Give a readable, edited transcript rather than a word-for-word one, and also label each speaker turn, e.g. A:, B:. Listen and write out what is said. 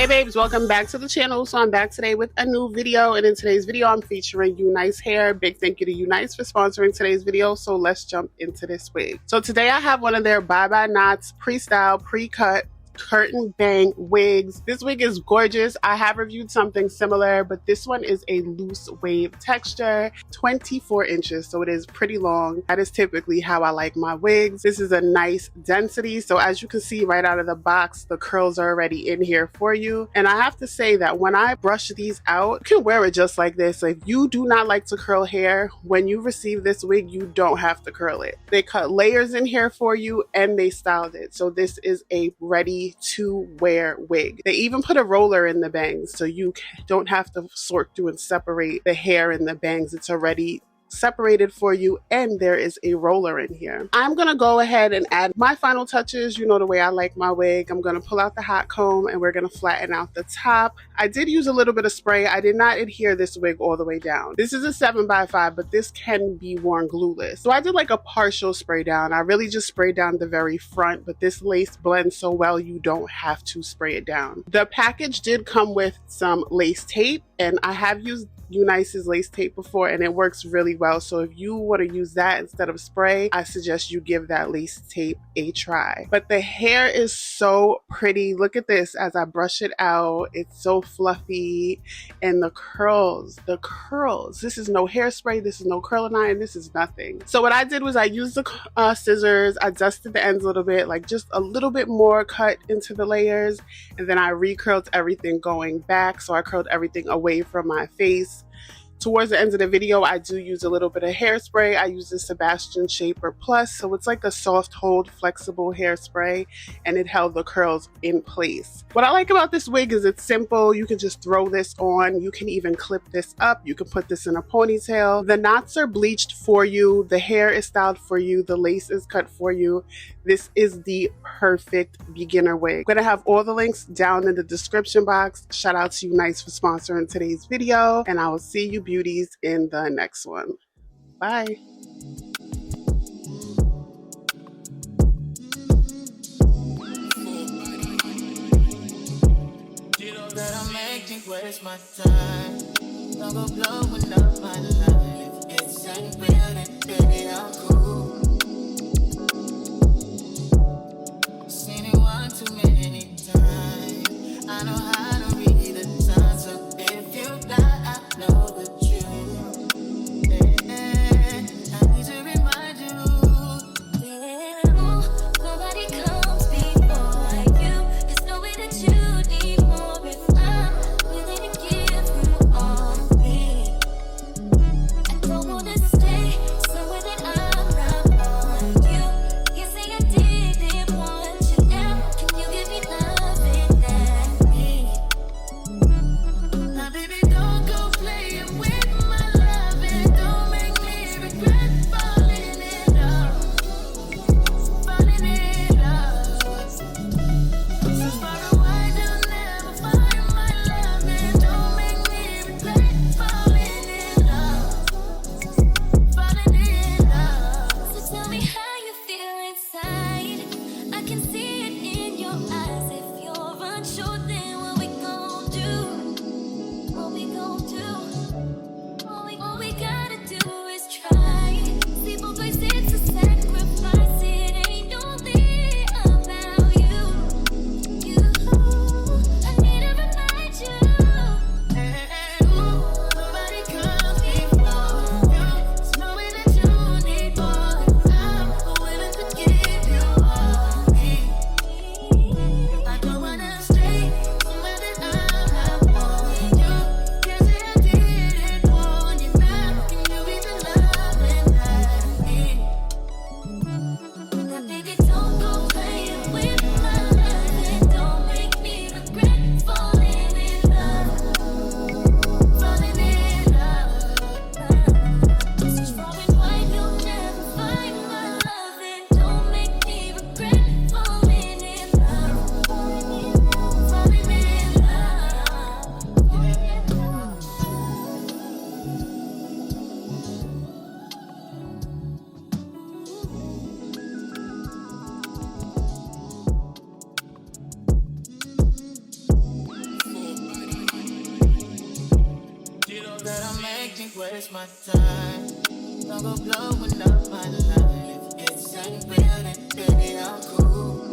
A: Hey babes, welcome back to the channel. So I'm back today with a new video, and in today's video I'm featuring Unice hair. Big thank you to Unice for sponsoring today's video. So let's jump into this wig. So today I have one of their bye-bye knots pre-style, pre-cut curtain bang wigs. This wig is gorgeous. I have reviewed something similar, but this one is a loose wave texture, 24 inches, so it is pretty long. That is typically how I like my wigs. This is a nice density, so as you can see right out of the box, the curls are already in here for you. And I have to say that when I brush these out, you can wear it just like this. So if you do not like to curl hair, when you receive this wig, you don't have to curl it. They cut layers in here for you and they styled it, so this is a ready to wear wig. They even put a roller in the bangs, so you don't have to sort through and separate the hair and the bangs. It's already separated for you, and there is a roller in here. I'm gonna go ahead and add my final touches. You know the way I like my wig. I'm gonna pull out the hot comb and we're gonna flatten out the top. I did use a little bit of spray. I did not adhere this wig all the way down. This is a 7x5, but this can be worn glueless. So I did like a partial spray down. I really just sprayed down the very front, but this lace blends so well you don't have to spray it down. The package did come with some lace tape, and I have used Unice's lace tape before and it works really well. So if you want to use that instead of spray, I suggest you give that lace tape a try. But the hair is so pretty. Look at this as I brush it out. It's so fluffy, and the curls. This is no hairspray, this is no curling iron, this is nothing. So what I did was I used the scissors, I dusted the ends a little bit, like just a little bit more cut into the layers, and then I recurled everything going back. So I curled everything away from my face. Towards the end of the video, I do use a little bit of hairspray. I use the Sebastian Shaper Plus, so it's like a soft hold, flexible hairspray, and it held the curls in place. What I like about this wig is it's simple. You can just throw this on. You can even clip this up. You can put this in a ponytail. The knots are bleached for you. The hair is styled for you. The lace is cut for you. This is the perfect beginner wig. I'm gonna have all the links down in the description box. Shout out to Unice for sponsoring today's video, and I will see you beauties in the next one. Bye.
B: That'll make me waste my time. Don't go blowing up my life. It's ain't real, and baby, I'm cool. Seen it one too many times. I know how to read the signs, so if you die, I know the truth. I need to remind you. Nobody comes before you. There's no way that you need more if I'm willing to give you all me. I don't wanna stay somewhere that I'm not on you. You say I didn't want you now. Can you give me love in that me? waste my time. Don't go blowing up my life. This ain't real, and baby, I'm cool.